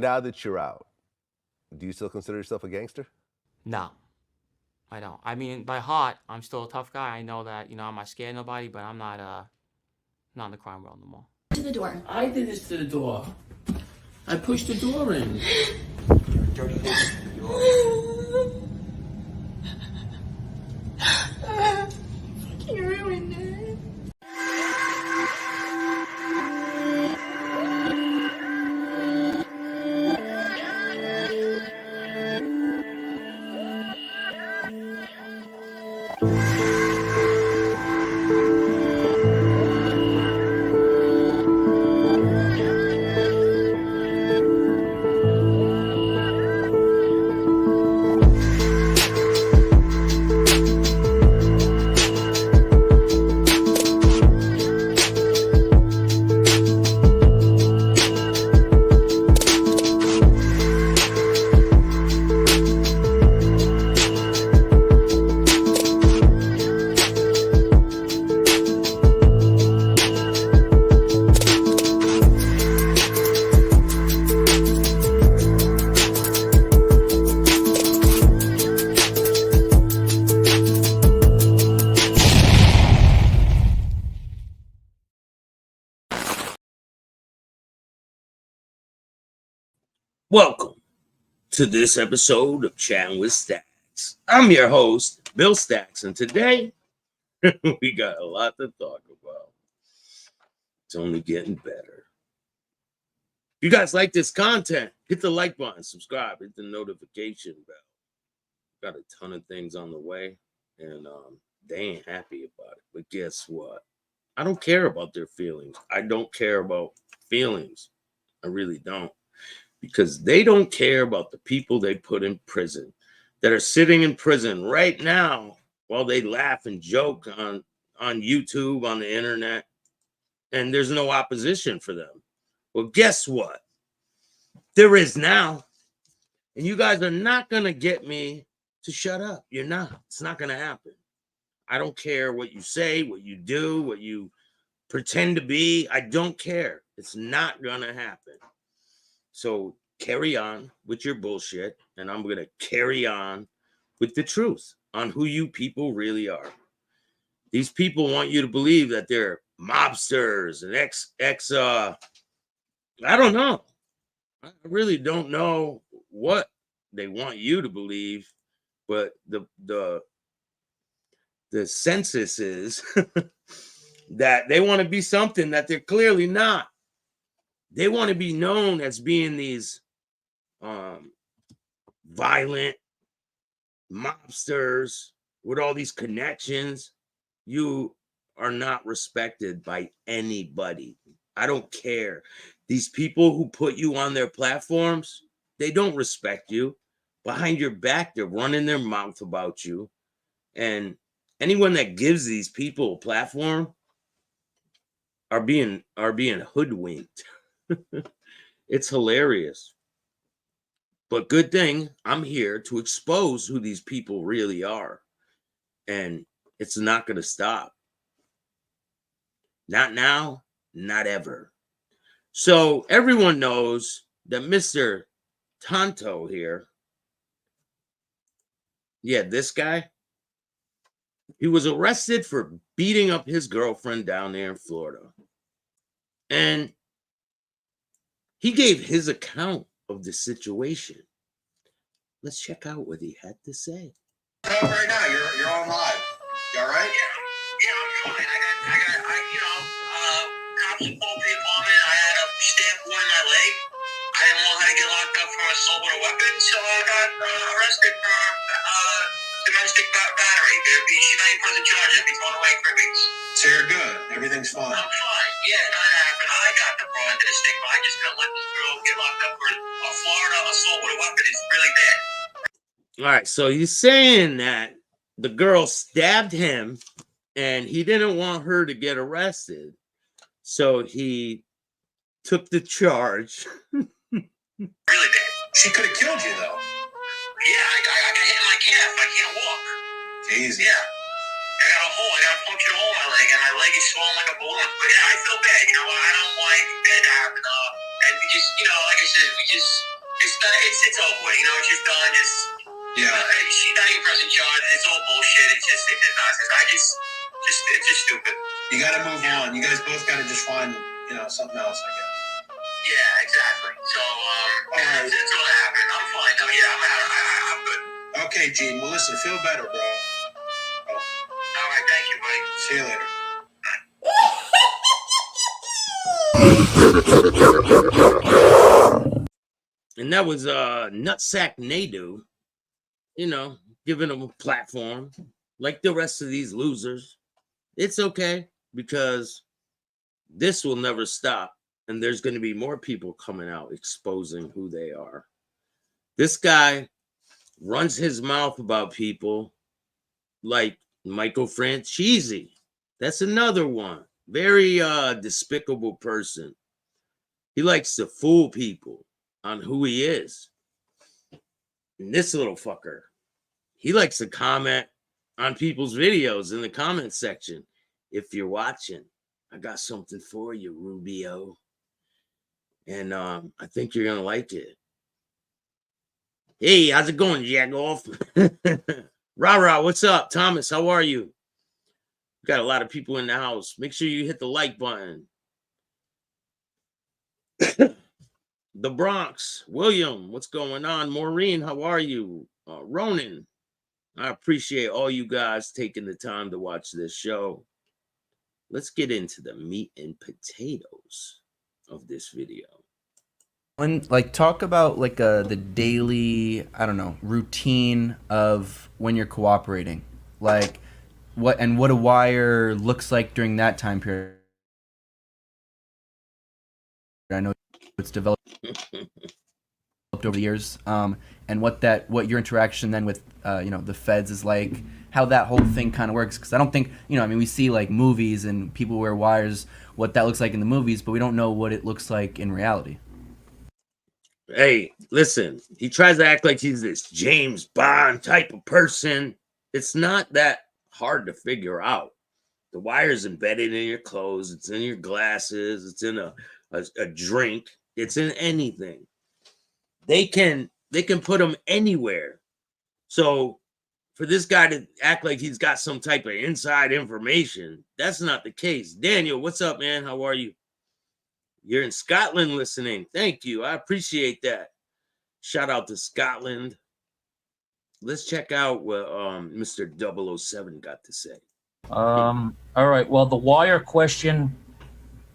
Now that you're out, do you still consider yourself a gangster? No, I don't. I mean, by heart, I'm still a tough guy. I know that, I'm not scared of nobody, but I'm not in the crime world no more. To the door. I did this to the door. I pushed the door in. Dirty You ruined it. Welcome to this episode of Chattin with Staxx. I'm your host, Bill Staxx, and today we got a lot to talk about. It's only getting better. If you guys like this content, hit the like button, subscribe, hit the notification bell. Got a ton of things on the way, and they ain't happy about it. But guess what? I don't care about their feelings. I don't care about feelings. I really don't. Because they don't care about the people they put in prison that are sitting in prison right now while they laugh and joke on YouTube, on the internet, and there's no opposition for them. Well, guess what? There is now. And you guys are not going to get me to shut up. You're not. It's not going to happen. I don't care what you say, what you do, what you pretend to be. I don't care. It's not going to happen. So carry on with your bullshit, and I'm going to carry on with the truth on who you people really are. These people want you to believe that they're mobsters and I don't know. I really don't know what they want you to believe, but the census is that they want to be something that they're clearly not. They want to be known as being these violent mobsters with all these connections. You are not respected by anybody. I don't care. These people who put you on their platforms, they don't respect you. Behind your back, they're running their mouth about you. And anyone that gives these people a platform are being hoodwinked. It's hilarious. But good thing I'm here to expose who these people really are. And it's not going to stop. Not now, not ever. So everyone knows that Mr. Tonto here, this guy, he was arrested for beating up his girlfriend down there in Florida. And he gave his account of the situation. Let's check out what he had to say. Right now, you're on live. You all right? Yeah, I'm fine. Cops pulled the apartment. I had a stab wound in my leg. I didn't know how to get locked up for assault with a weapon, so I got arrested for domestic battery. She's not even pressing charge. I'd be thrown away for weeks. So you're good. Everything's fine. I'm fine. Yeah, that happened. I got the brunt of the stigma. I just got let this girl get locked up for a Florida assault with a weapon. It's really bad. All right, so he's saying that the girl stabbed him and he didn't want her to get arrested. So he took the charge. Really bad. She could have killed you, though. Yeah, I got hit in my calf. I can't walk. Easy. Yeah. I got a hole. I got a punctured hole in my leg, and my leg is swollen like a balloon. But I feel bad. I don't want anything bad to happen. And just, like I said, it's over with. It's just done. She's not even pressing charges. It's all bullshit. It's just nonsense. It's just stupid. You got to move on. You guys both got to just find, something else, I guess. Yeah, exactly. So, that's all that happened. I'm fine now. Yeah, I'm good. Okay, Gene. Well, listen, feel better, bro. All right, thank you, buddy. See you later. And that was Nutsack Nadu, giving them a platform like the rest of these losers. It's okay because this will never stop. And there's going to be more people coming out exposing who they are. This guy runs his mouth about people like Michael Franchese. That's another one. Very despicable person. He likes to fool people on who he is. And this little fucker, he likes to comment on people's videos in the comment section. If you're watching, I got something for you, Rubeo. And I think you're going to like it. Hey, how's it going, Jagoff? Rah, what's up? Thomas, how are you? We got a lot of people in the house. Make sure you hit the like button. The Bronx, William, what's going on? Maureen, how are you? Ronan, I appreciate all you guys taking the time to watch this show. Let's get into the meat and potatoes of this video. Talk about the daily, routine of when you're cooperating, what a wire looks like during that time period. I know it's developed over the years, and what your interaction then with the feds is like, how that whole thing kind of works. Because I don't think we see movies and people wear wires, what that looks like in the movies, but we don't know what it looks like in reality. Hey, listen, he tries to act like he's this James Bond type of person. It's not that hard to figure out. The wire's embedded in your clothes. It's in your glasses. It's in a drink. It's in anything. They can put them anywhere. So for this guy to act like he's got some type of inside information, that's not the case. Daniel, what's up, man? How are you? You're in Scotland listening. Thank you. I appreciate that. Shout out to Scotland. Let's check out what Mr. 007 got to say. All right. Well, the wire question,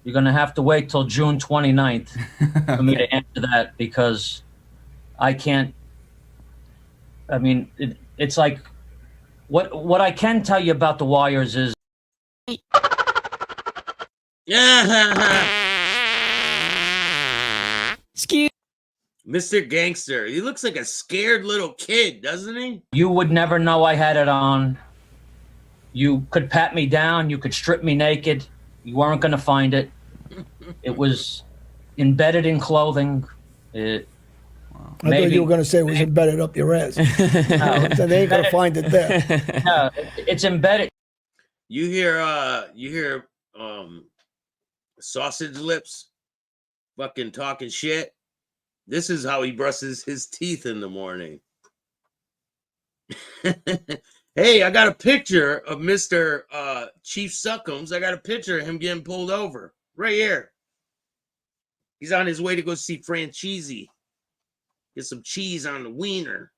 you're going to have to wait till June 29th for me to answer that, because I can't. I mean, it's like what I can tell you about the wires is. Excuse. Mr. Gangster. He looks like a scared little kid, doesn't he? You would never know I had it on. You could pat me down. You could strip me naked. You weren't going to find it. It was embedded in clothing. I thought you were going to say it was embedded up your ass. No, so they ain't going to find it there. No, it's embedded. You hear Sausage Lips fucking talking shit. This is how he brushes his teeth in the morning. Hey, I got a picture of Mr. Chief Suckums. I got a picture of him getting pulled over right here. He's on his way to go see Franchese. Get some cheese on the wiener.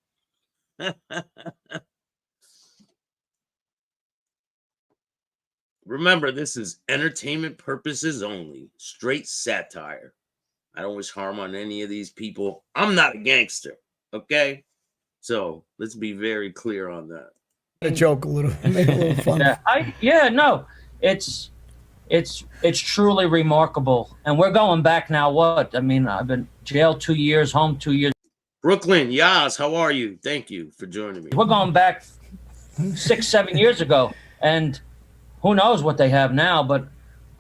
Remember, this is entertainment purposes only. Straight satire. I don't wish harm on any of these people. I'm not a gangster, okay? So let's be very clear on that. A joke a little, make a little fun. No, it's truly remarkable. And we're going back now. What? I mean, I've been jailed 2 years, home 2 years. Brooklyn, Yaz, how are you? Thank you for joining me. We're going back 6-7 years ago, and who knows what they have now? But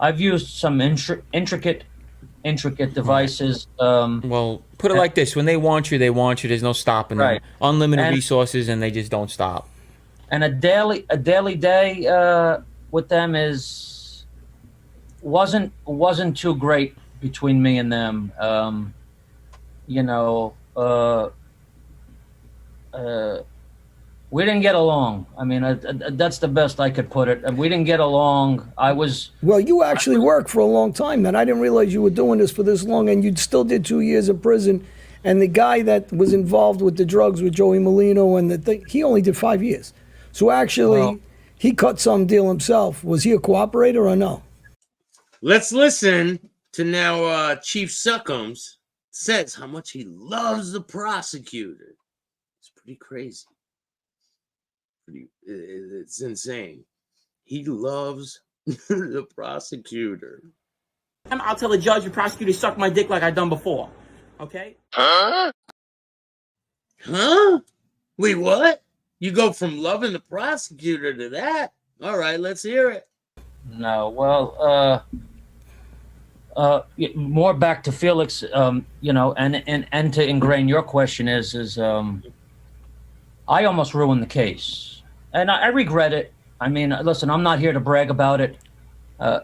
I've used some intricate devices. Well, put it like this: when they want you, they want you. There's no stopping them. Right. Unlimited resources, and they just don't stop. And a daily day with them wasn't too great. between me and them. You know, we didn't get along. I mean, that's the best I could put it. And we didn't get along. Well, you actually worked for a long time, then. I didn't realize you were doing this for this long, and you still did 2 years in prison. And the guy that was involved with the drugs with Joey Molino and the thing, he only did 5 years. So actually, he cut some deal himself. Was he a cooperator or no? Let's listen to now Chief Suckums says how much he loves the prosecutor. It's pretty crazy. It's insane. He loves the prosecutor. I'll tell the judge and prosecutor suck my dick like I've done before. Okay? Huh? Wait, what? You go from loving the prosecutor to that? All right, let's hear it. No, well, more back to Felix, you know, and to ingrain your question is I almost ruined the case. And I regret it. I mean, listen, I'm not here to brag about it.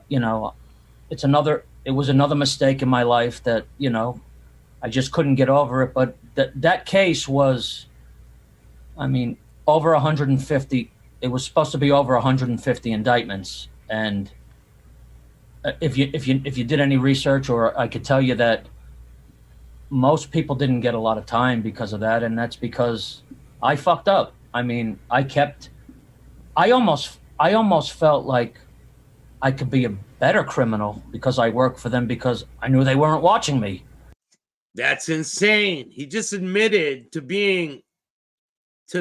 You know, it was another mistake in my life that, you know, I just couldn't get over it. But that case was, I mean, over 150. It was supposed to be over 150 indictments. And if you did any research, or I could tell you that most people didn't get a lot of time because of that. And that's because I fucked up. I mean, I almost felt like I could be a better criminal because I worked for them, because I knew they weren't watching me. That's insane. He just admitted to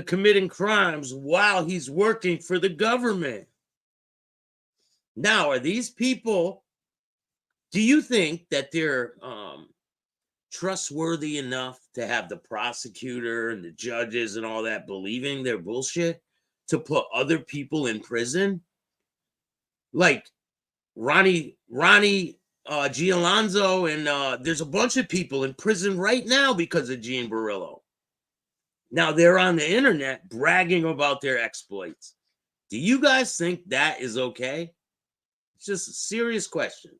committing crimes while he's working for the government. Now, are these people, do you think that they're trustworthy enough to have the prosecutor and the judges and all that believing their bullshit to put other people in prison? Like Ronnie Gialonzo, and there's a bunch of people in prison right now because of Gene Borrello. Now they're on the internet bragging about their exploits. Do you guys think that is okay? It's just a serious question.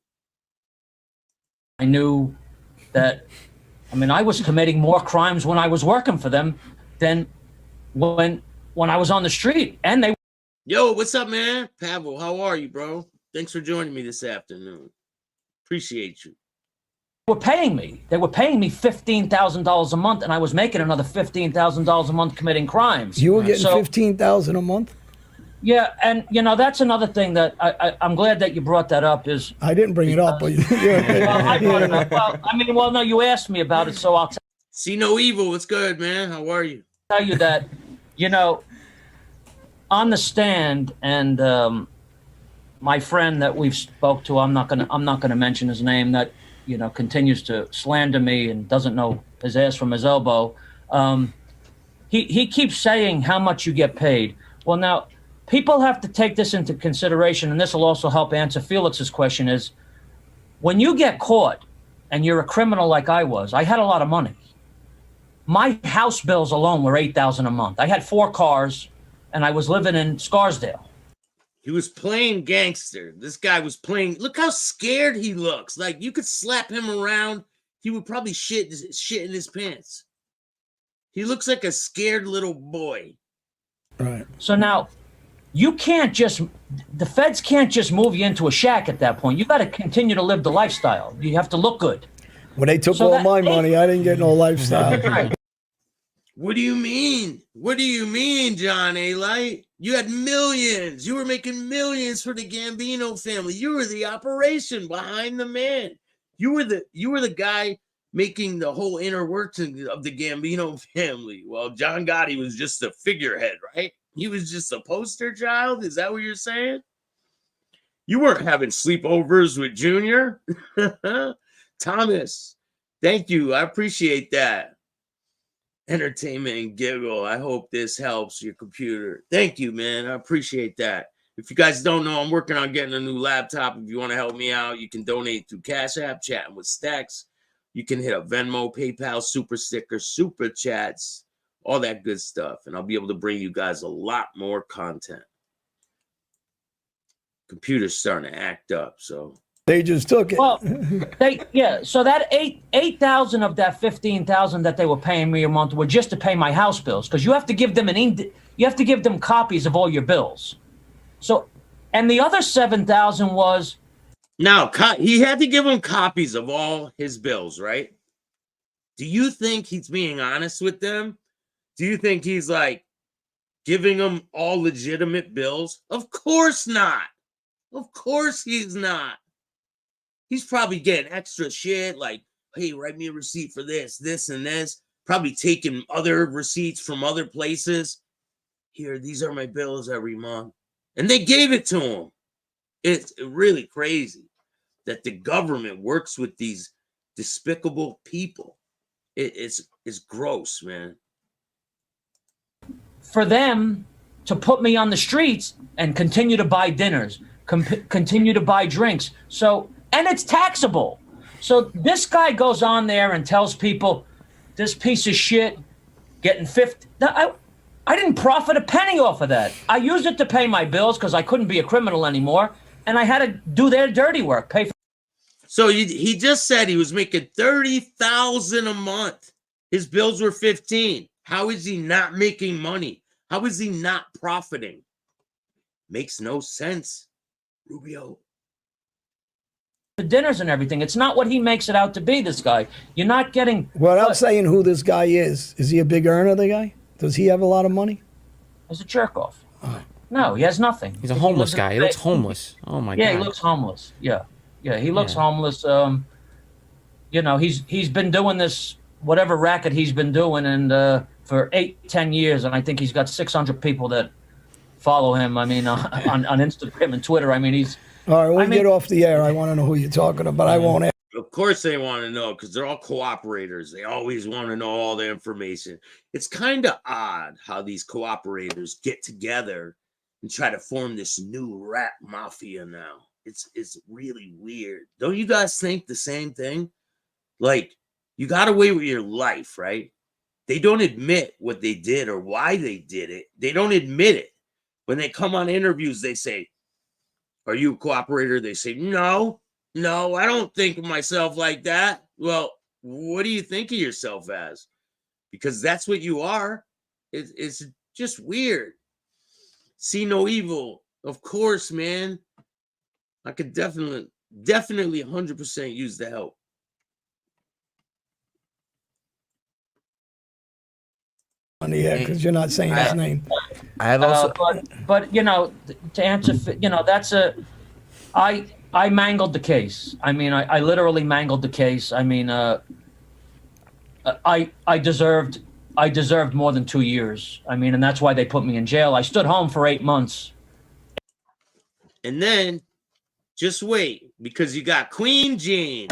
I knew that, I mean, I was committing more crimes when I was working for them than when I was on the street. And they... Yo, what's up, man? Pavel, how are you, bro? Thanks for joining me this afternoon. Appreciate you. Were paying me. They were paying me $15,000 a month, and I was making another $15,000 a month committing crimes. You were getting $15,000 a month? Yeah, and you know, that's another thing that I'm glad that you brought that up. Is I didn't bring it up, but well, I brought it up. Well, I mean, no, you asked me about it, so I'll see no evil. What's good, man? How are you? Tell you that, you know, on the stand, and my friend that we've spoke to, I'm not gonna mention his name, that, you know, continues to slander me and doesn't know his ass from his elbow. He keeps saying how much you get paid. Well, now, people have to take this into consideration, and this will also help answer Felix's question, is when you get caught and you're a criminal like I was, I had a lot of money. My house bills alone were $8,000 a month. I had 4 cars, and I was living in Scarsdale. He was playing gangster. This guy was playing. Look how scared he looks. Like, you could slap him around, he would probably shit in his pants. He looks like a scared little boy. Right. So now, the feds can't just move you into a shack at that point. You got to continue to live the lifestyle. You have to look good. Well, they took all my money. I didn't get no lifestyle. Right. What do you mean? What do you mean, John A. Light? You had millions. You were making millions for the Gambino family. You were the operation behind the man. You were the guy making the whole inner workings of the Gambino family. Well, John Gotti was just a figurehead, right? He was just a poster child. Is that what you're saying? You weren't having sleepovers with Junior. Thomas, thank you. I appreciate that. Entertainment and giggle. I hope this helps your computer. Thank you, man. I appreciate that. If you guys don't know, I'm working on getting a new laptop. If you want to help me out, you can donate through Cash App, Chatting with Staxx. You can hit up Venmo, PayPal, Super Stickers, Super Chats, all that good stuff. And I'll be able to bring you guys a lot more content. Computer's starting to act up, so They just took it. Well, so that 8,000 of that 15,000 that they were paying me a month were just to pay my house bills, because you have to give them you have to give them copies of all your bills. So, and the other 7,000 was now he had to give them copies of all his bills, right? Do you think he's being honest with them? Do you think he's like giving them all legitimate bills? Of course not. Of course he's not. He's probably getting extra shit like, hey, write me a receipt for this, this, and this. Probably taking other receipts from other places. Here, these are my bills every month. And they gave it to him. It's really crazy that the government works with these despicable people. It's gross, man. for them to put me on the streets and continue to buy dinners, continue to buy drinks. So, and it's taxable. So this guy goes on there and tells people, this piece of shit getting 50. I didn't profit a penny off of that. I used it to pay my bills because I couldn't be a criminal anymore. And I had to do their dirty work, pay for. So he just said he was making $30,000 a month. His bills were 15. How is he not making money? How is he not profiting? Makes no sense, Rubeo. The dinners and everything. It's not what he makes it out to be, this guy. You're not getting... Without saying who this guy is he a big earner, the guy? Does he have a lot of money? He's a jerk-off. No, he has nothing. He's a homeless guy. He looks homeless. Oh, my God. Yeah, he looks homeless. Yeah, he looks homeless. You know, he's been doing this, whatever racket he's been doing, and for 8-10 years, and I think he's got 600 people that follow him. I mean, on Instagram and Twitter. I mean, he's... All right, when we get off the air, I want to know who you're talking about. I won't ask. Of course they want to know because they're all cooperators. They always want to know all the information. It's kind of odd how these cooperators get together and try to form this new rap mafia now. It's really weird. Don't you guys think the same thing? Like, you got away with your life, right? They don't admit what they did or why they did it. They don't admit it. When they come on interviews, they say, are you a cooperator? They say, no, I don't think of myself like that. Well, what do you think of yourself as? Because that's what you are. It's just weird. See no evil. Of course, man. I could definitely 100% use the help. On the air because you're not saying his name. I have also, but you know, to answer, you know, that's I mangled the case. I mean, I literally mangled the case. I mean, I deserved more than 2 years. I mean, and that's why they put me in jail. I stood home for 8 months. And then just wait, because you got Queen Jean.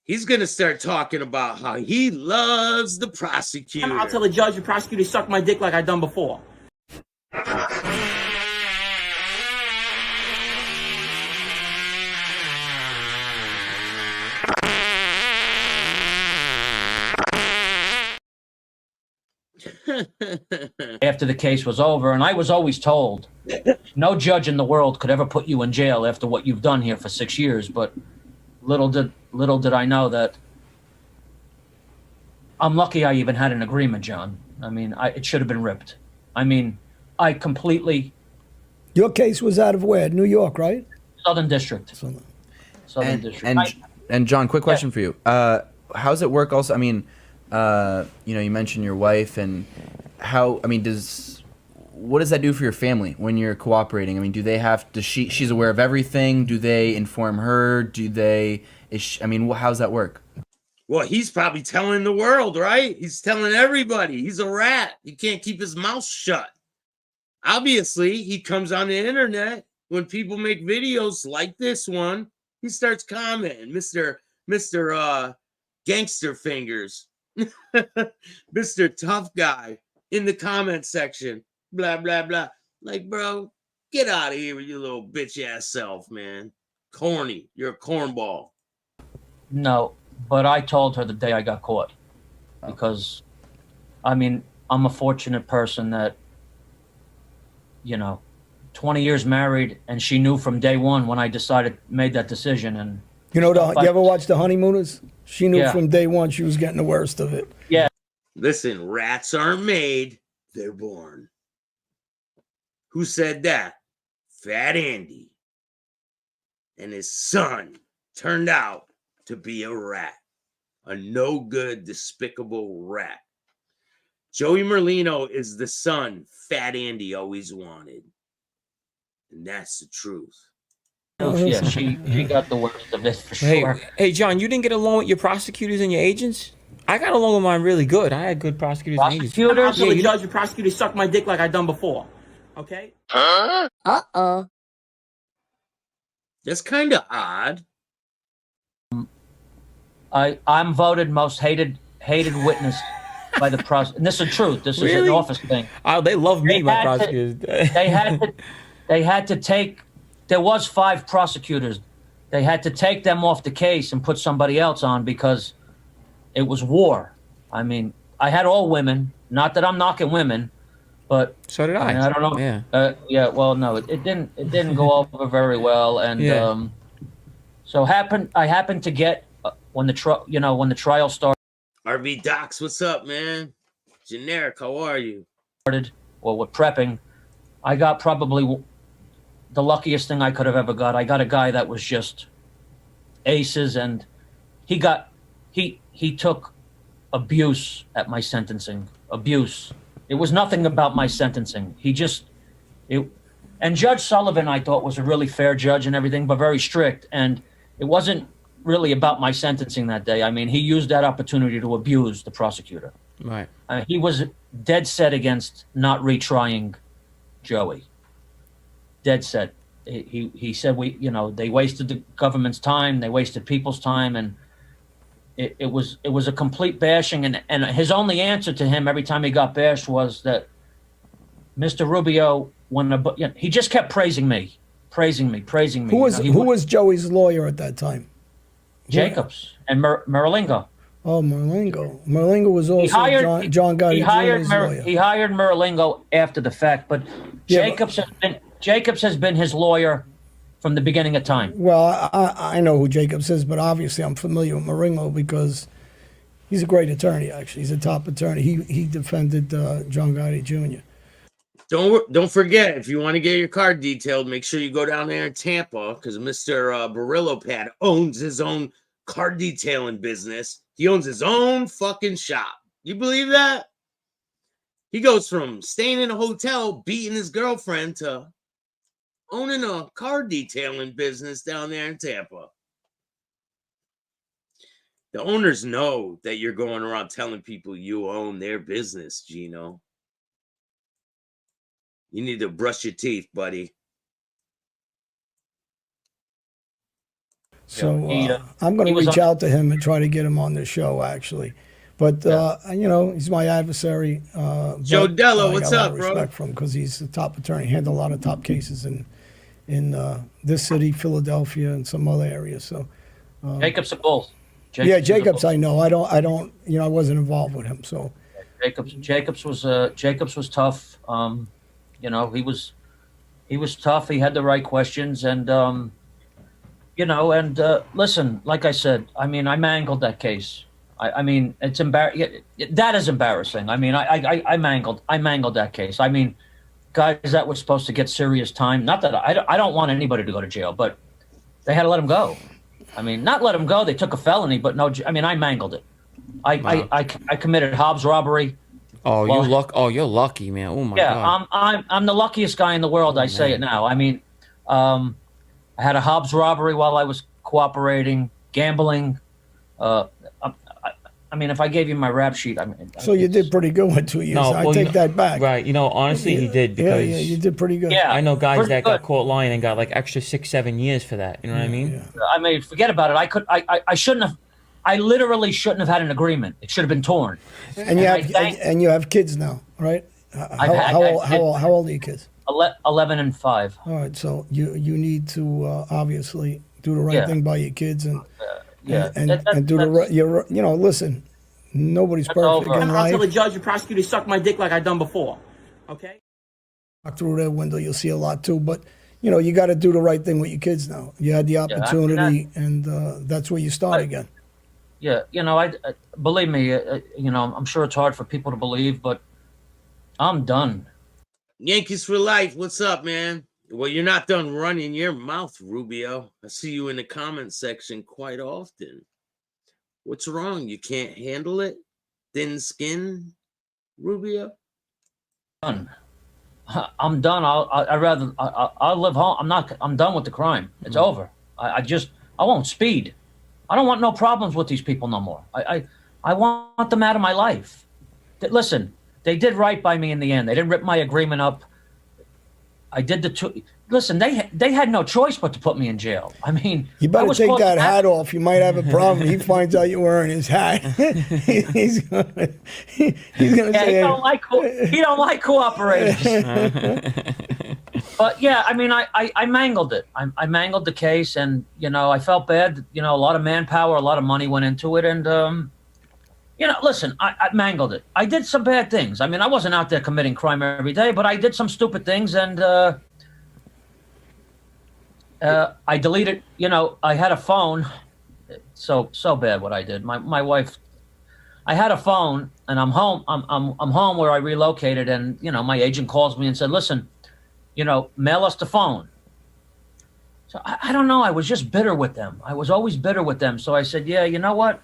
He's going to start talking about how he loves the prosecutor. I'll tell the judge, the prosecutor, suck my dick like I done before. After the case was over, and I was always told, no judge in the world could ever put you in jail after what you've done here for 6 years. But little did I know that I'm lucky I even had an agreement, John. I mean, it should have been ripped. I mean, I completely... Your case was out of where? New York, right? Southern District. Southern District. And John, quick question for you. How's it work also? I mean, you know, you mentioned your wife and how, I mean, what does that do for your family when you're cooperating? I mean, do they have to, she's aware of everything? Do they inform her? I mean, how's that work? Well, he's probably telling the world, right? He's telling everybody. He's a rat. He can't keep his mouth shut. Obviously, he comes on the internet when people make videos like this one. He starts commenting, Mr. Gangster Fingers, Mr. Tough Guy in the comment section. Blah, blah, blah. Like, bro, get out of here with your little bitch ass self, man. Corny. You're a cornball. No, but I told her the day I got caught because I mean, I'm a fortunate person that, 20 years married, and she knew from day one when I made that decision. And You ever watch The Honeymooners? She knew Yeah. from day one she was getting the worst of it. yeah, Listen, rats aren't made, they're born. Who said that? Fat Andy. And his son turned out to be a rat. A no good, despicable rat. Joey Merlino is the son Fat Andy always wanted. And that's the truth. yeah, she got the worst of it for Hey, sure. hey, John, you didn't get along with your prosecutors and your agents? I got along with mine really good. I had good prosecutors and agents. Prosecutors? Yeah, you judge and prosecutors suck my dick like I done before. Okay? Uh-oh. That's kind of odd. I'm voted most hated witness by the prosecutor. And this is the truth. This is Really? an office thing. Oh, they love me, They my had to- prosecutors. They had to take. There was 5 prosecutors. They had to take them off the case and put somebody else on because it was war. I mean, I had all women. Not that I'm knocking women, but So did I. I don't know. Yeah. Yeah. Well, no, it didn't go over very well, and Yeah. I happened to get when the trial started. RV Docs, what's up, man? Generic, how are you? Or with prepping, I got probably the luckiest thing I could have ever got. I got a guy that was just aces, and he took abuse at my sentencing. Abuse. It was nothing about my sentencing. And Judge Sullivan, I thought, was a really fair judge and everything, but very strict. And it wasn't really about my sentencing that day. I mean, he used that opportunity to abuse the prosecutor. Right. He was dead set against not retrying Joey. Dead set. He said they wasted the government's time, they wasted people's time, and it was a complete bashing. And his only answer to him every time he got bashed was that Mr. Rubeo, he just kept praising me. Who was Joey's lawyer at that time? Jacobs and Merlingo. Oh, Merlingo. Merlingo was also John Gotti Jr.'s lawyer. He hired Merlingo after the fact, but Yeah, Jacobs has been his lawyer from the beginning of time. Well, I know who Jacobs is, but obviously I'm familiar with Merlingo because he's a great attorney, actually. He's a top attorney. He defended John Gotti Jr. Don't forget, if you want to get your car detailed, make sure you go down there in Tampa because Mr. Borrello Pad owns his own car detailing business. He owns his own fucking shop. You believe that? He goes from staying in a hotel, beating his girlfriend, to owning a car detailing business down there in Tampa. The owners know that you're going around telling people you own their business, Gino. You need to brush your teeth, buddy. So I'm going to reach out to him and try to get him on the show, actually. But, he's my adversary. Joe but Dello, I what's got a lot up, of bro? respect for him because he's a top attorney. He handled a lot of top cases in this city, Philadelphia, and some other areas. So Jacobs a bull. Jacobs, I know. I don't. I wasn't involved with him. So Jacobs was tough. He was tough. He had the right questions, and listen, like I said, I mean, I mangled that case. I mean, it's that is embarrassing. I mean, I mangled that case. I mean, guys that were supposed to get serious time. Not that I don't want anybody to go to jail, but they had to let him go. I mean, not let him go. They took a felony, but no. I mean, I mangled it. I committed Hobbs robbery. Oh, you're lucky, man. Oh my God. I'm the luckiest guy in the world. I say it now. I mean, I had a Hobbs robbery while I was cooperating, gambling. I mean, if I gave you my rap sheet, I mean. So you did pretty good with 2 years. No, I well, take that back. Right. Honestly, he did because yeah, you did pretty good. Yeah. I know guys Pretty that got good. caught lying and got like extra 6-7 years for that. You know what I mean? Yeah. I mean, forget about it. I shouldn't have. I literally shouldn't have had an agreement. It should have been torn. And you have kids now, right? How old are your kids? 11 and 5. All right, so you need to obviously do the right Yeah. thing by your kids and Yeah. and do listen. Nobody's That's perfect over. in I'll tell the life. judge and prosecutor suck my dick like I done before. Okay? Walk through that window, you'll see a lot too. But you got to do the right thing with your kids now. You had the opportunity, and that's where you start again. Yeah, I believe me, I'm sure it's hard for people to believe, but I'm done. Yankees for life. What's up, man? Well, you're not done running your mouth, Rubeo. I see you in the comment section quite often. What's wrong? You can't handle it? Thin skin, Rubeo? Done. I'm done. I'll live home. I'm done with the crime. It's over. I won't speed. I don't want no problems with these people no more. I want them out of my life. Listen, they did right by me in the end. They didn't rip my agreement up. I did the two. Listen, they had no choice but to put me in jail. I mean, You better take that hat off. You might have a problem. He finds out you're wearing his hat. he's gonna say he don't like cooperators. But yeah, I mean, I mangled it. I mangled the case, and I felt bad. A lot of manpower, a lot of money went into it, and listen, I mangled it. I did some bad things. I mean, I wasn't out there committing crime every day, but I did some stupid things, and I deleted. I had a phone. So bad what I did. My wife. I had a phone, and I'm home. I'm home where I relocated, and my agent calls me and said, "Listen, mail us the phone." So I don't know. I was just bitter with them. I was always bitter with them. So I said, "Yeah, you know what?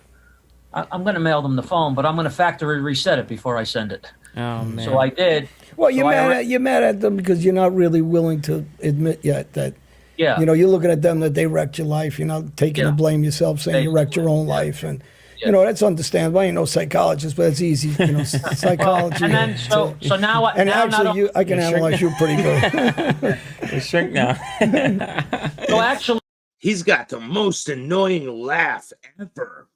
I'm going to mail them the phone, but I'm going to factory reset it before I send it." Oh, man. So I did. Well, you're mad at them because you're not really willing to admit yet that. Yeah. You're looking at them that they wrecked your life. You're not taking the blame yourself, saying you wrecked your own life, and that's understandable. I ain't no psychologist, but it's easy. Psychology. And then so now and now actually, I can analyze you pretty good. You're shrink now. So actually, He's got the most annoying laugh ever.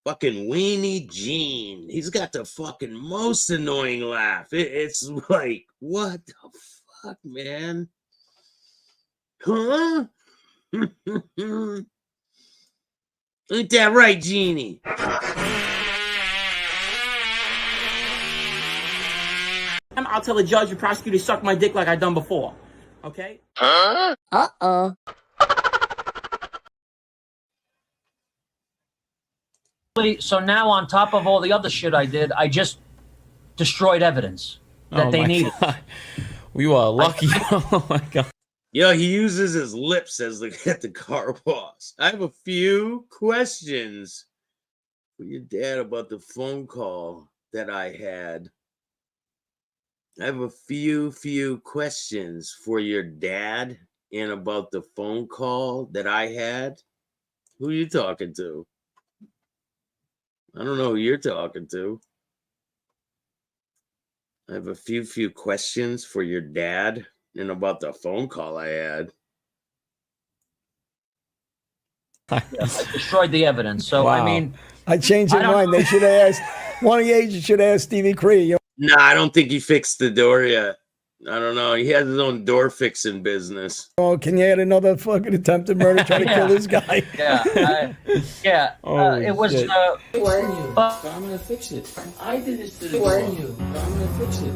Fucking Weenie Gene. He's got the fucking most annoying laugh. It's like, what the fuck, man? Huh? Ain't that right, Genie? I'll tell the judge and prosecutor suck my dick like I done before. Okay? Uh-oh. so now on top of all the other shit I did, I just destroyed evidence that they needed. God. We were lucky. Oh my God. Yo, he uses his lips as at the car wash. I have a few questions for your dad about the phone call that I had. I have a few questions for your dad and about the phone call that I had. Who are you talking to? I don't know who you're talking to. I have a few questions for your dad and about the phone call I had. I destroyed the evidence. So, Wow. I mean, I changed their mind. They should have asked, one of the agents should have asked Stevie Cree. Nah, I don't think he fixed the door yet. I don't know. He has his own door fixing business. Oh, can you add another fucking attempted murder trying to kill this guy? It was. Who are you? But I'm gonna fix it. I did this to the door. Who are you? But I'm gonna fix it.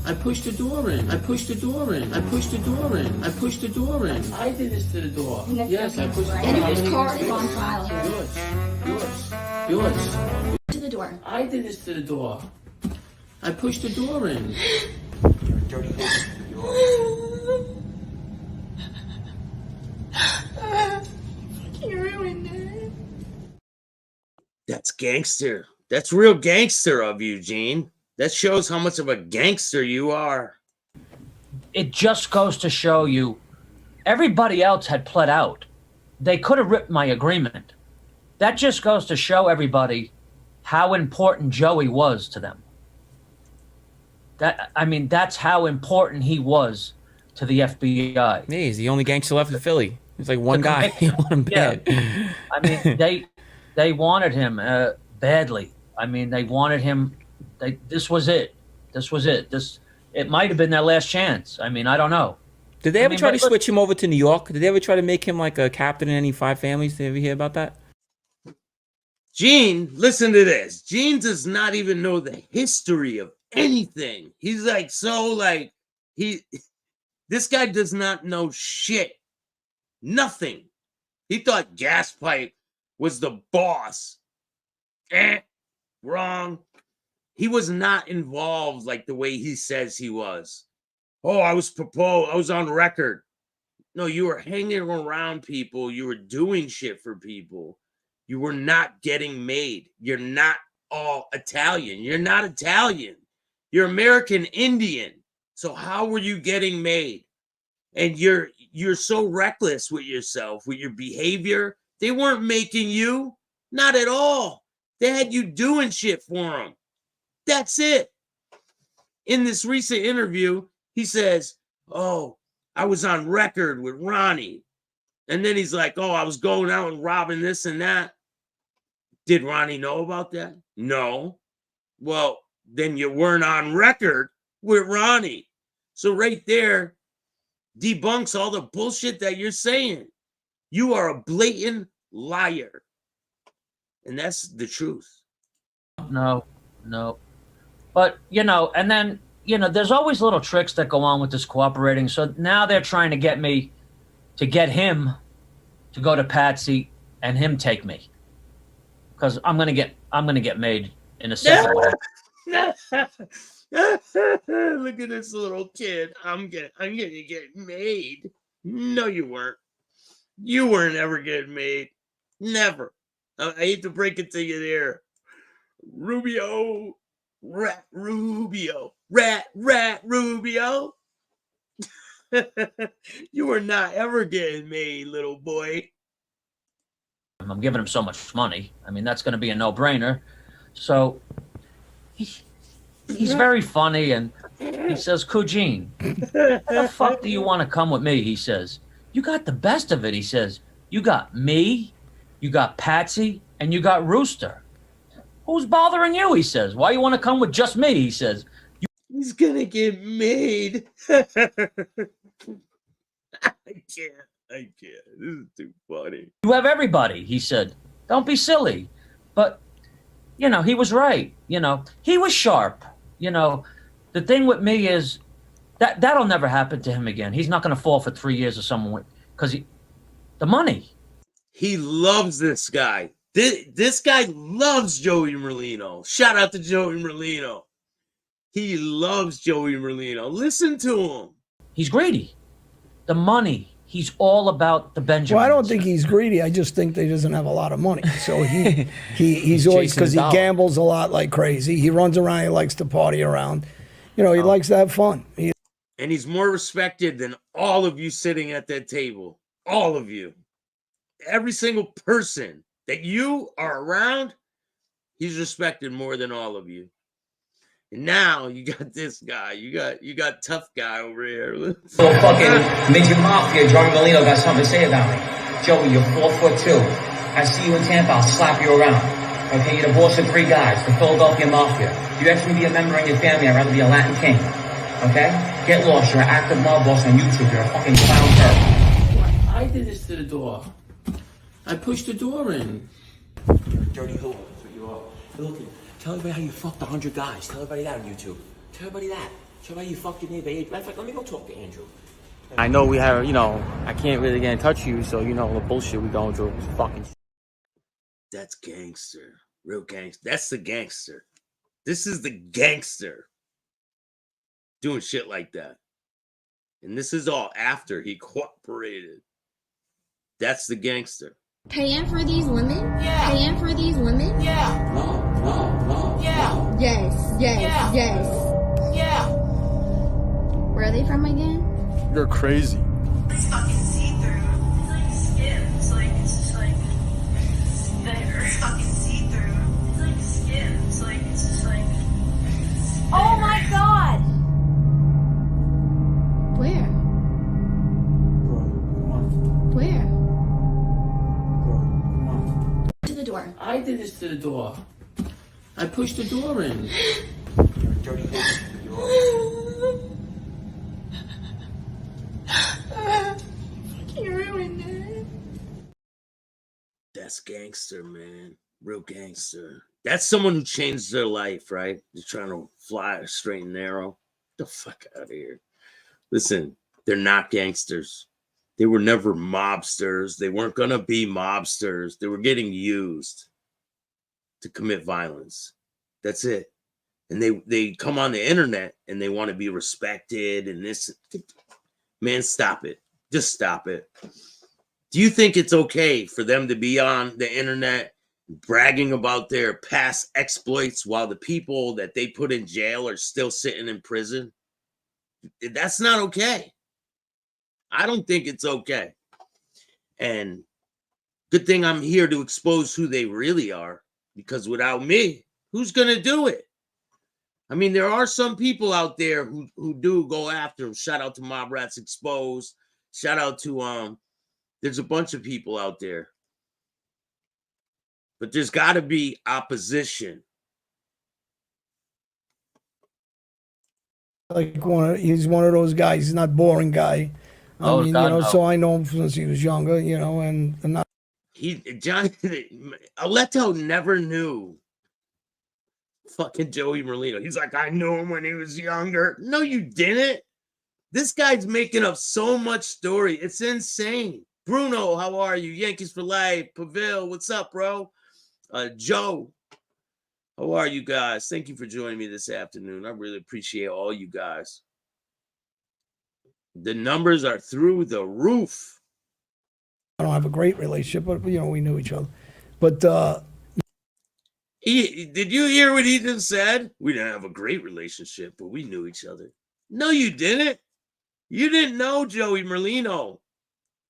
I pushed the door in. I pushed the door in. I pushed the door in. I pushed the door in. I did this to the door. Yes, I pushed the door. And his card is on file. Yours. To the door. I did this to the door. I pushed the door in. You ruined it. That's gangster. That's real gangster of you, Gene. That shows how much of a gangster you are. It just goes to show you, everybody else had pled out. They could have ripped my agreement. That just goes to show everybody how important Joey was to them. That's how important he was to the FBI. Yeah, he's the only gangster left in Philly. He's like one guy. He wanted him bad. I mean, they wanted him badly. I mean, they wanted him. This was it. It might have been their last chance. I mean, I don't know. Did they ever try to switch him over to New York? Did they ever try to make him like a captain in any 5 families? Did you ever hear about that? Gene, listen to this. Gene does not even know the history of anything. He's like, this guy does not know shit. Nothing. He thought Gas Pipe was the boss. Wrong. He was not involved like the way he says he was. Oh, I was on record. No, you were hanging around people. You were doing shit for people. You were not getting made. You're not all Italian. You're not Italian. You're American Indian. So how were you getting made? And you're so reckless with yourself, with your behavior. They weren't making you. Not at all. They had you doing shit for them. That's it. In this recent interview, he says, oh, I was on record with Ronnie. And then he's like, oh, I was going out and robbing this and that. Did Ronnie know about that? No. Well, then you weren't on record with Ronnie. So right there debunks all the bullshit that you're saying. You are a blatant liar. And that's the truth. No. But, and then, there's always little tricks that go on with this cooperating. So now they're trying to get me, to get him to go to Patsy and him take me. Because I'm gonna get made in a second. Look at this little kid. I'm gonna get made. No, you weren't. You weren't ever getting made. Never. I hate to break it to you there. Rubeo. Rat Rubeo. Rat Rubeo. You were not ever getting made, little boy. I'm giving him so much money. I mean, that's going to be a no-brainer. So he's very funny, and he says, Kujin, how the fuck do you want to come with me? He says, you got the best of it. He says, you got me, you got Patsy, and you got Rooster. Who's bothering you? He says, why you want to come with just me? He says, he's going to get made. I can't. This is too funny. You have everybody, he said. Don't be silly. But, he was right. He was sharp. The thing with me is that'll never happen to him again. He's not going to fall for 3 years or someone because the money. He loves this guy. This guy loves Joey Merlino. Shout out to Joey Merlino. He loves Joey Merlino. Listen to him. He's greedy. The money. He's all about the Benjamins. Well, I don't think he's greedy. I just think that he doesn't have a lot of money. So he's always, because he gambles a lot like crazy. He runs around. He likes to party around. He likes to have fun. And he's more respected than all of you sitting at that table. All of you. Every single person that you are around, he's respected more than all of you. And now you got this guy. You got tough guy over here. Little fucking midget mafia, Joey Merlino got something to say about me. Joey, you're 4'2". I see you in Tampa, I'll slap you around. Okay, you're the boss of 3 guys, the Philadelphia Mafia. You ask me to be a member in your family, I'd rather be a Latin king. Okay? Get lost, you're an active mob boss on YouTube, you're a fucking clown turd. I did this to the door. I pushed the door in. You're a dirty hoe, that's what you are. Look, tell everybody how you fucked 100 guys. Tell everybody that on YouTube. Tell everybody that. Tell everybody you fucked your neighbor. Matter of fact, let me go talk to Andrew. I know we have, I can't really get in touch with you, so the bullshit we going through is fucking. That's gangster. Real gangster. That's the gangster. This is the gangster. Doing shit like that. And this is all after he cooperated. That's the gangster. Paying for these women? Yeah. Paying for these women? Yeah. No. Yeah. Yes. Yeah. Yeah. Where are they from again? You're crazy. It's fucking see-through. It's like skin. It's just like there. It's fucking see-through. It's like skin. It's just like. Oh my god! Where? Where? To the door. I did this to the door. I pushed the door in. You're a dirty hoe. You ruined it. That's gangster, man. Real gangster. That's someone who changed their life, right? They're trying to fly straight and narrow. Get the fuck out of here. Listen, they're not gangsters. They were never mobsters. They weren't going to be mobsters. They were getting used to commit violence. That's it. And they come on the internet and they want to be respected and this. Man, stop it. Just stop it. Do you think it's okay for them to be on the internet bragging about their past exploits while the people that they put in jail are still sitting in prison? That's not okay. I don't think it's okay. And good thing I'm here to expose who they really are, because without me, who's going to do it? I mean, there are some people out there who do go after them. Shout out to Mob Rats Exposed. Shout out to there's a bunch of people out there. But there's got to be opposition. Like he's one of those guys. He's not boring guy. I mean, God, you know, no. so I know him since he was younger, you know, and not. Aleto never knew fucking Joey Merlino. He's like, I knew him when he was younger. No, you didn't. This guy's making up so much story. It's insane. Bruno, how are you? Yankees for life. Pavel, what's up, bro? Joe, how are you guys? Thank you for joining me this afternoon. I really appreciate all you guys. The numbers are through the roof. I don't have a great relationship, but you know, we knew each other. But did you hear what he just said? We didn't have a great relationship, but we knew each other. No, you didn't. You didn't know Joey Merlino.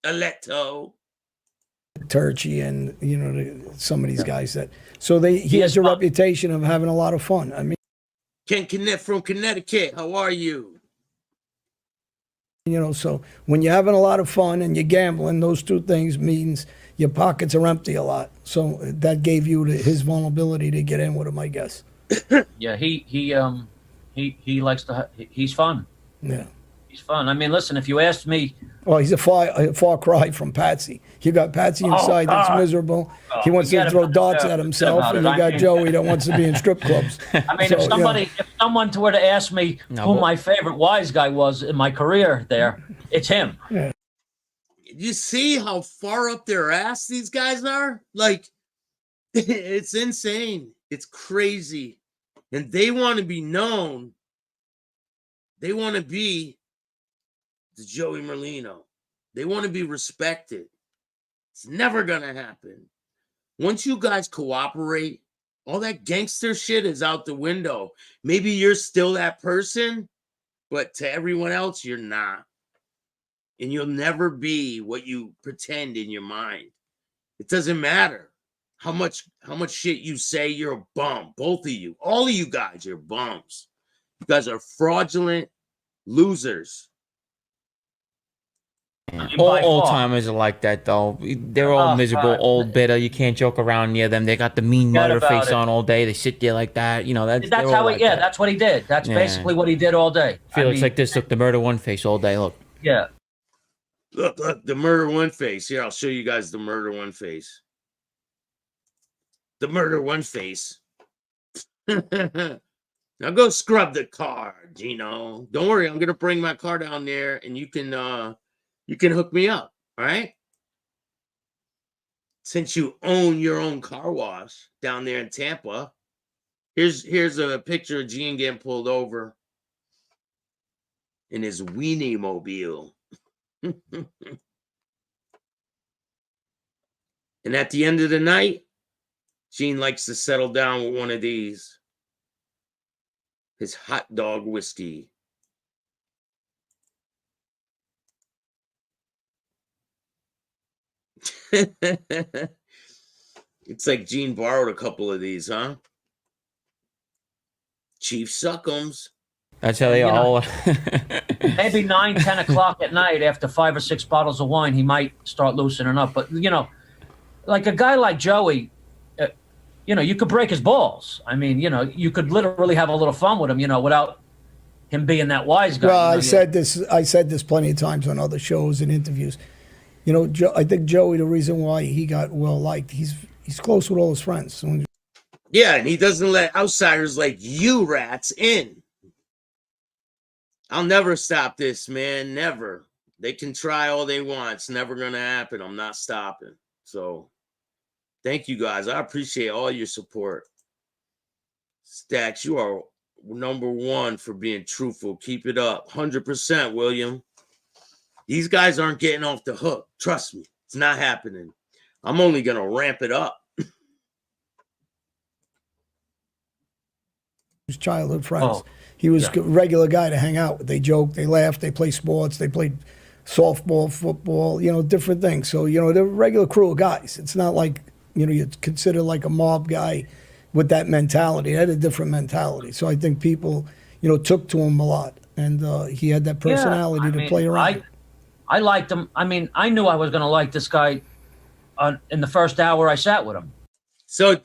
Aleto. Turchi and you know some of these guys that he has a reputation of having a lot of fun. I mean, Ken Connect from Connecticut. How are you? You know, so when you're having a lot of fun and you're gambling, those two things means your pockets are empty a lot. So that gave you his vulnerability to get in with him, I guess. Yeah, he likes to. He's fun. Yeah, he's fun. I mean, listen, if you asked me, well, he's a far cry from Patsy. You got Patsy inside that's miserable. He wants to throw darts at himself, and you got Joey that wants to be in strip clubs. I mean, So, if someone were to ask me who my favorite wise guy was in my career, it's him. Yeah. You see how far up their ass these guys are? Like, it's insane. It's crazy. And they want to be known. They want to be the Joey Merlino. They want to be respected. It's never going to happen. Once you guys cooperate, all that gangster shit is out the window. Maybe you're still that person, but to everyone else, you're not. And you'll never be what you pretend in your mind. It doesn't matter how much shit you say. You're a bum. Both of you, all of you guys, are bums. You guys are fraudulent losers. All old timers are like that, though. They're all miserable, old, bitter. You can't joke around near them. They got the mean murder face on all day. They sit there like that. You know, that's how he. Yeah, that's what he did. That's basically what he did all day. Felix like this. Look, the murder one face all day. Look. Yeah. Look, the murder one face. Here, I'll show you guys the murder one face. The murder one face. Now go scrub the car, Gino. Don't worry, I'm gonna bring my car down there, and you can hook me up, all right? Since you own your own car wash down there in Tampa, here's a picture of Gene getting pulled over in his weenie mobile. And at the end of the night, Gene likes to settle down with one of these. His hot dog whiskey. It's like Gene borrowed a couple of these, huh? Chief Suckums. That's how they all. Maybe 9, 10 o'clock at night, after 5 or 6 bottles of wine, he might start loosening up. But you know, like a guy like Joey, you know, you could break his balls. I mean, you know, you could literally have a little fun with him, you know, without him being that wise guy. Well, you know, I said this plenty of times on other shows and interviews. You know, I think Joey, the reason why he got well liked, he's he's close with all his friends. So Yeah, and he doesn't let outsiders like you rats in. I'll never stop this, man. Never. They can try all they want. It's never going to happen. I'm not stopping. So thank you guys. I appreciate all your support. Staxx, you are number one for being truthful. Keep it up. 100%, William. These guys aren't getting off the hook. Trust me. It's not happening. I'm only going to ramp it up. his childhood friends. He was a regular guy to hang out with. They joked, they laughed, they played sports, they played softball, football, different things. So, they're a regular crew of guys. It's not like, you'd consider like a mob guy with that mentality. He had a different mentality. So I think people, took to him a lot. And he had that personality to play around. I liked him. I mean, I knew I was going to like this guy in the first hour I sat with him. So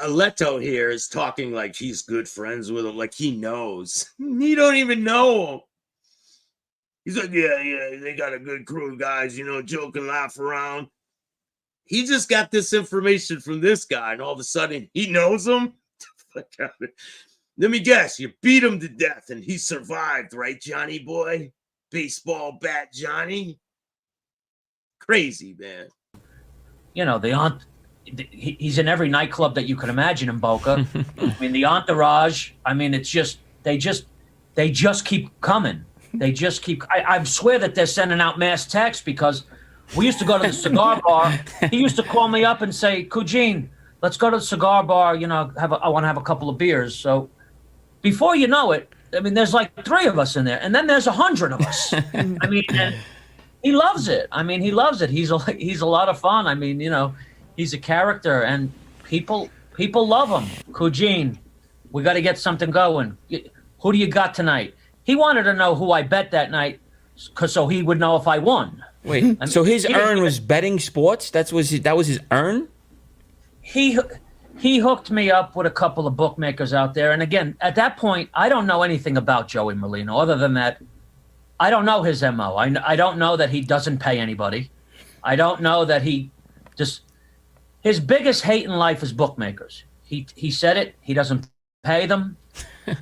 Leto here is talking like he's good friends with him, like he knows. He don't even know him. He's like, yeah, they got a good crew of guys, joke and laugh around. He just got this information from this guy, and all of a sudden he knows him. Let me guess, you beat him to death, and he survived, right, Johnny boy? Baseball bat Johnny? Crazy, man. He's in every nightclub that you can imagine in Boca. I mean, the entourage. I mean, it's just they just keep coming. They just keep. I swear that they're sending out mass texts because we used to go to the cigar bar. He used to call me up and say, "Kujin, let's go to the cigar bar. I want to have a couple of beers." So before you know it, I mean, there's like 3 of us in there, and then there's 100 of us. I mean, and he loves it. I mean, he loves it. He's a lot of fun. I mean, he's a character, and people love him. Kujin, we got to get something going. Who do you got tonight? He wanted to know who I bet that night, so he would know if I won. Wait, so his earn was betting sports? That was his earn? He hooked me up with a couple of bookmakers out there, and again, at that point, I don't know anything about Joey Molino other than that. I don't know his MO. I don't know that he doesn't pay anybody. I don't know that he just. His biggest hate in life is bookmakers. He said it. He doesn't pay them.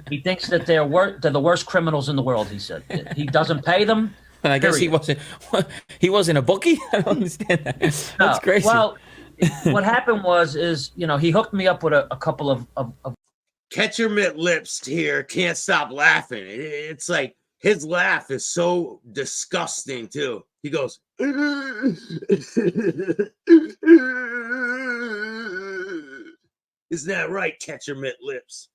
He thinks that they're the worst criminals in the world. He said he doesn't pay them. And I guess he wasn't a bookie. I don't understand that. That's crazy. Well, what happened is he hooked me up with a couple of Catch your mitt lips here. Can't stop laughing. It's like his laugh is so disgusting too. He goes. Isn't that right? Catch your mitt lips.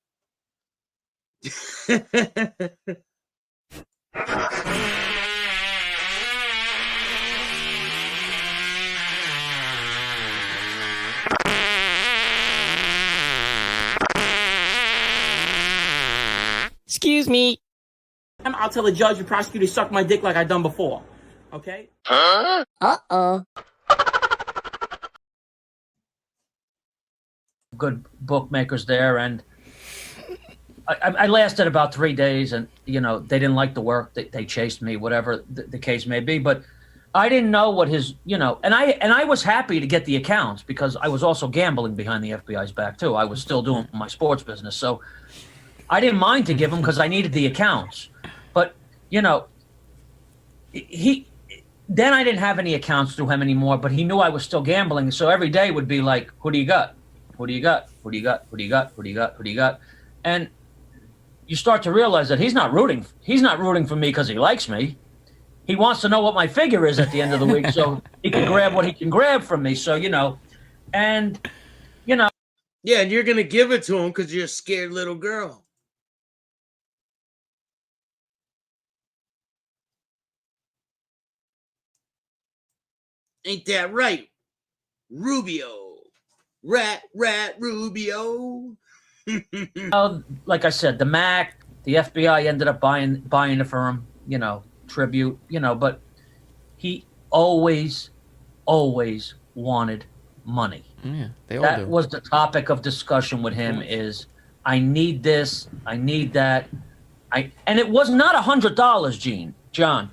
Excuse me. I'll tell the judge and prosecutor to suck my dick like I've done before. Okay? Uh-oh. Good bookmakers there, and I lasted about 3 days, and they didn't like the work. They chased me, whatever the case may be. But I didn't know what his, and I was happy to get the accounts because I was also gambling behind the FBI's back too. I was still doing my sports business, so I didn't mind to give him because I needed the accounts. But then I didn't have any accounts through him anymore. But he knew I was still gambling, so every day would be like, "Who do you got? Who do you got? Who do you got? Who do you got? Who do you got? Who do you got?" And you start to realize that he's not rooting for me because he likes me. He wants to know what my figure is at the end of the week so he can grab what he can grab from me. So, Yeah, and you're going to give it to him because you're a scared little girl. Ain't that right? Rubeo. Rat, Rubeo. Like I said, the Mac, the FBI ended up buying it for him, tribute, but he always wanted money. Yeah, they all that do. was the topic of discussion with him is, I need this, I need that. And it was not $100, John.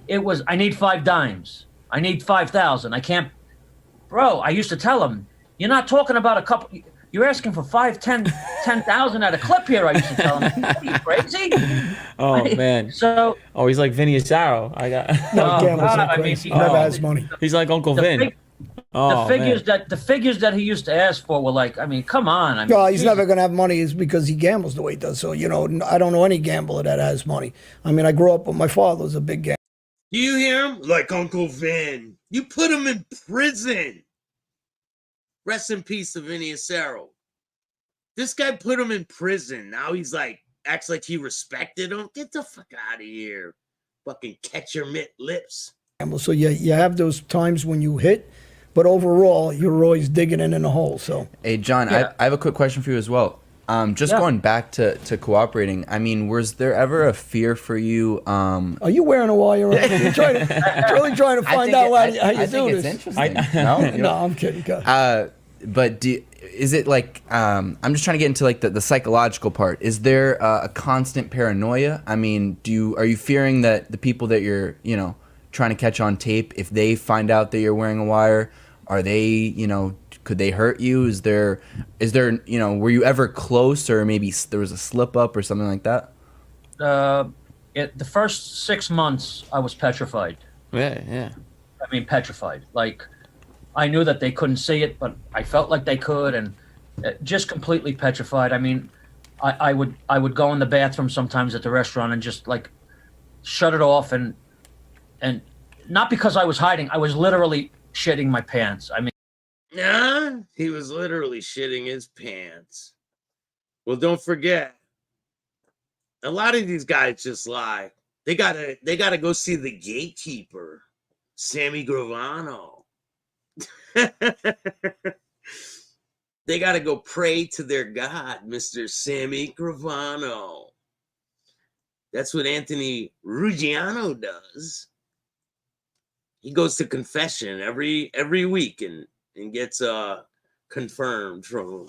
It was, I need 5 dimes. I need 5,000. I can't bro, I used to tell him, you're not talking about a couple. You're asking for 5, 10, 10,000 at a clip here. I used to tell him, are you crazy? Oh man. So. Oh, he's like Vinny Asaro. I got. No, Gamble's God, not I mean, crazy. he- Never has money. He's like Uncle Vin. Oh, The figures that he used to ask for were like, I mean, come on. I mean, No, he's Jesus. never going to have money is because he gambles the way he does. So, you know, I don't know any gambler that has money. I mean, I grew up with my father was a big gambler. You hear him? Like Uncle Vin. You put him in prison. Rest in peace to Vinny Asaro. This guy put him in prison. Now he's like, acts like he respected him. Get the fuck out of here. Fucking catch your mitt lips. So you have those times when you hit, but overall, you're always digging in the hole. So, Hey, John, I have a quick question for you as well. Just going back to cooperating, I mean, was there ever a fear for you? Are you wearing a wire around? You're really trying to find out how you do it's this. interesting. No, I'm kidding. Go. But is it like I'm just trying to get into like the psychological part? Is there a constant paranoia? I mean, are you fearing that the people that you're trying to catch on tape, if they find out that you're wearing a wire, are they could they hurt you? Is there were you ever close, or maybe there was a slip up or something like that? The first 6 months, I was petrified. Yeah. I mean, petrified. Like, I knew that they couldn't see it, but I felt like they could, and just completely petrified. I mean, I would go in the bathroom sometimes at the restaurant and just like shut it off, and not because I was hiding. I was literally shitting my pants. I mean, Nah, he was literally shitting his pants. Well, don't forget, a lot of these guys just lie. They gotta go see the gatekeeper, Sammy Gravano. They gotta go pray to their God, Mr. Sammy Gravano. That's what Anthony Ruggiano does. He goes to confession every week and gets confirmed from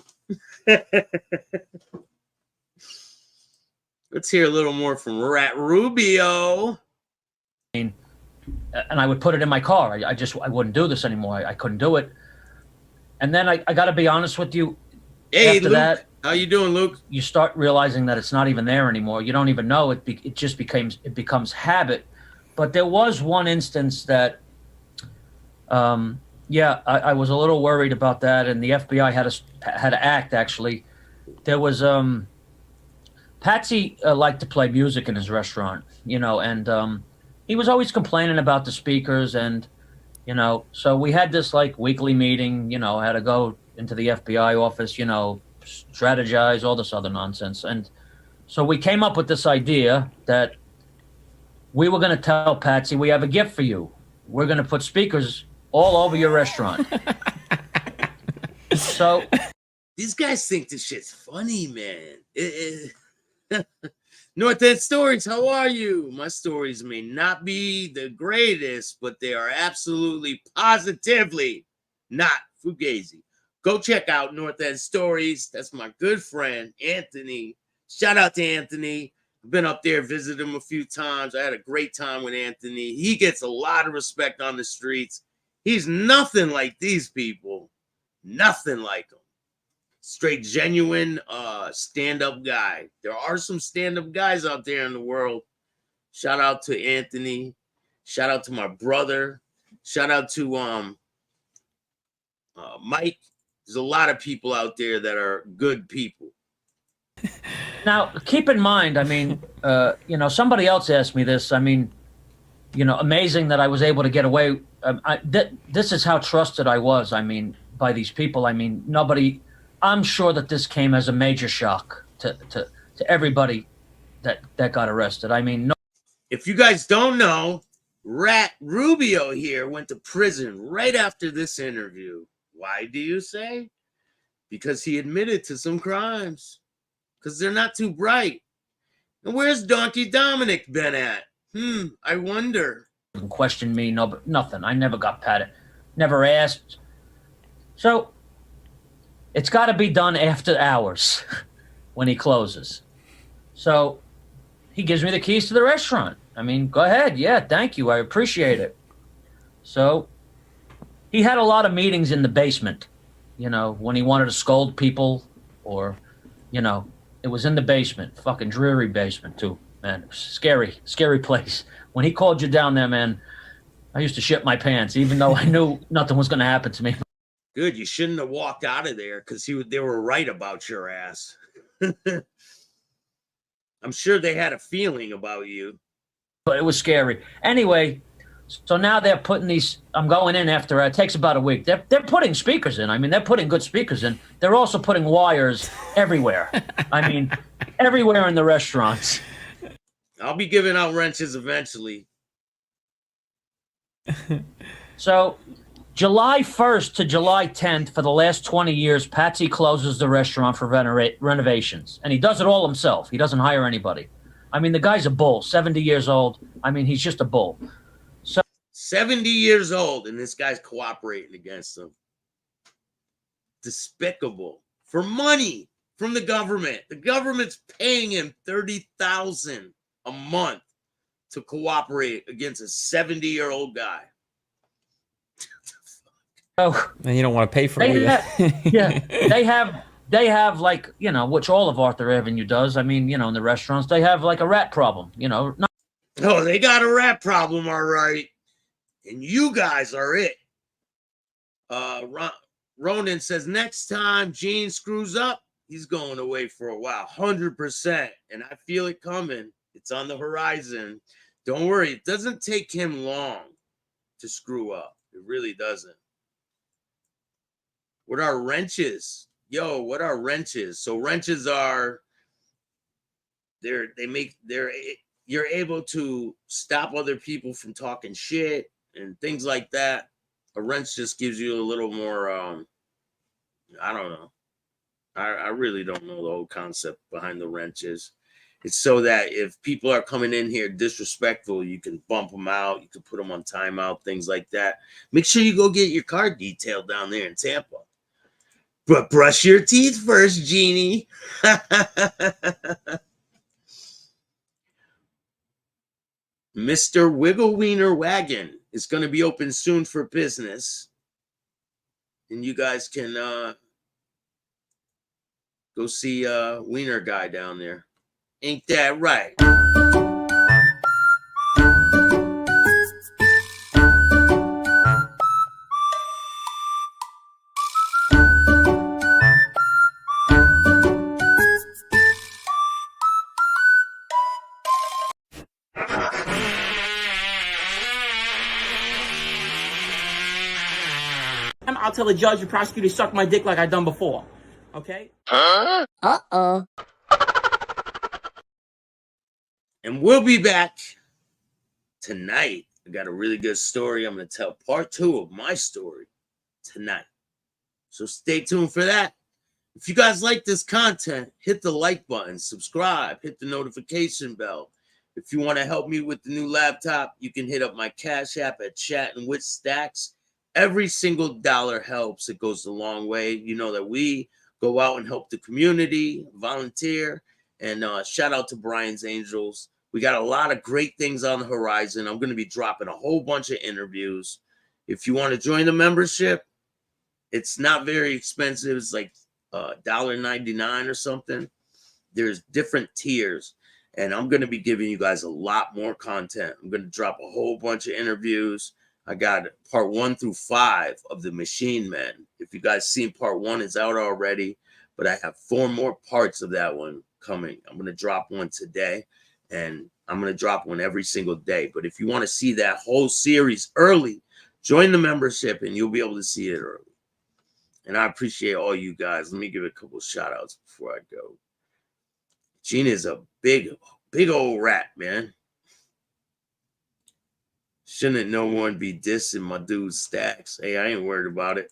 him. Let's hear a little more from Rubeo. and I would put it in my car. I wouldn't do this anymore. I couldn't do it. And then I got to be honest with you. Hey, after Luke. that, How you doing, Luke? you start realizing that it's not even there anymore. You don't even know it. It just becomes habit. But there was one instance that, I was a little worried about that, and the FBI had to act. Actually, there was Patsy liked to play music in his restaurant, and he was always complaining about the speakers, and so we had this like weekly meeting. Had to go into the FBI office, strategize, all this other nonsense, and so we came up with this idea that we were going to tell Patsy, we have a gift for you. We're going to put speakers all over your restaurant. So These guys think this shit's funny, man. North End Stories, how are you? My stories may not be the greatest, but they are absolutely positively not fugazi. Go check out North End Stories. That's my good friend, Anthony. Shout out to Anthony. I've been up there, visited him a few times. I had a great time with Anthony. He gets a lot of respect on the streets. He's nothing like these people. Nothing like them. Straight genuine stand-up guy. There are some stand-up guys out there in the world. Shout out to Anthony. Shout out to my brother. Shout out to Mike. There's a lot of people out there that are good people. now keep in mind, I mean, somebody else asked me this. I mean, amazing that I was able to get away. This is how trusted I was. I mean, by these people. I mean, nobody. I'm sure that this came as a major shock to everybody that got arrested. I mean, no. If you guys don't know, Rubeo here went to prison right after this interview. Why do you say? Because he admitted to some crimes. Because they're not too bright. And where's Donkey Dominic been at? I wonder. Question me, no, nothing. I never got patted, never asked. So it's got to be done after hours when he closes. So he gives me the keys to the restaurant. I mean, go ahead. Yeah, thank you. I appreciate it. So he had a lot of meetings in the basement, you know, when he wanted to scold people, or, you know, it was in the basement, fucking dreary basement too, man. Scary, scary place. When he called you down there, man, I used to shit my pants, even though I knew nothing was going to happen to me. Good, you shouldn't have walked out of there because they were right about your ass. I'm sure they had a feeling about you. But it was scary. Anyway, so now they're putting these. I'm going in after it takes about a week. They're putting speakers in. I mean, they're putting good speakers in. They're also putting wires everywhere. I mean, everywhere in the restaurants. I'll be giving out wrenches eventually. So, July 1st to July 10th, for the last 20 years, Patsy closes the restaurant for renovations. And he does it all himself. He doesn't hire anybody. I mean, the guy's a bull, 70 years old. I mean, he's just a bull. So 70 years old, and this guy's cooperating against them. Despicable. For money from the government. The government's paying him $30,000 a month to cooperate against a 70-year-old guy. Oh, and you don't want to pay for it either. They have like, you know, which all of Arthur Avenue does. I mean, you know, in the restaurants, they have like a rat problem, you know. Oh, they got a rat problem, all right. And you guys are it. Ronan says next time Gene screws up, he's going away for a while. 100%. And I feel it coming. It's on the horizon. Don't worry. It doesn't take him long to screw up. It really doesn't. What are wrenches? Yo, what are wrenches? So wrenches are you're able to stop other people from talking shit and things like that. A wrench just gives you a little more I don't know. I really don't know the whole concept behind the wrenches. It's so that if people are coming in here disrespectful, you can bump them out, you can put them on timeout, things like that. Make sure you go get your car detailed down there in Tampa. But brush your teeth first, Jeannie. Mr. Wiggle Wiener Wagon is going to be open soon for business. And you guys can go see Wiener Guy down there. Ain't that right? I'll tell the judge and prosecutor to suck my dick like I done before. Okay? Huh? Uh-oh. And we'll be back tonight. I got a really good story. I'm going to tell part 2 of my story tonight. So stay tuned for that. If you guys like this content, hit the like button, subscribe, hit the notification bell. If you want to help me with the new laptop, you can hit up my Cash App at Chattin with Staxx. Every single dollar helps. It goes a long way. You know that we go out and help the community, volunteer, and shout out to Brian's Angels. We got a lot of great things on the horizon. I'm going to be dropping a whole bunch of interviews. If you want to join the membership, it's not very expensive. It's like $1.99 or something. There's different tiers, and I'm going to be giving you guys a lot more content. I'm going to drop a whole bunch of interviews. I got part 1 through 5 of The Machine Men. If you guys seen part 1, it's out already, but I have 4 more parts of that one coming. I'm going to drop one today, and I'm going to drop one every single day. But if you want to see that whole series early, join the membership, and you'll be able to see it early. And I appreciate all you guys. Let me give a couple shout outs before I go. Gina's a big old rat, man. Shouldn't no one be dissing my dude Staxx? Hey, I ain't worried about it.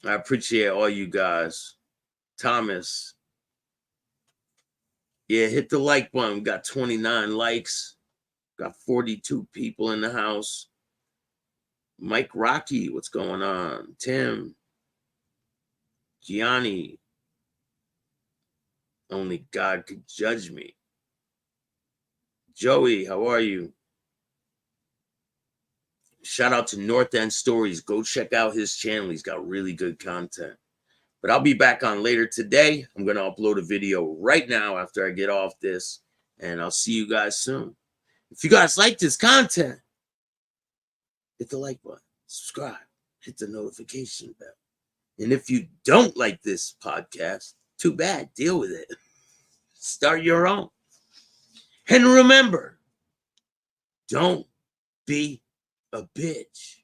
I appreciate all you guys. Thomas. Yeah, hit the like button. We got 29 likes. Got 42 people in the house. Mike Rocky, what's going on? Tim. Gianni. Only God could judge me. Joey, how are you? Shout out to North End Stories. Go check out his channel. He's got really good content. But I'll be back on later today. I'm going to upload a video right now after I get off this. And I'll see you guys soon. If you guys like this content, hit the like button, subscribe, hit the notification bell. And if you don't like this podcast, too bad. Deal with it. Start your own. And remember, don't be a bitch.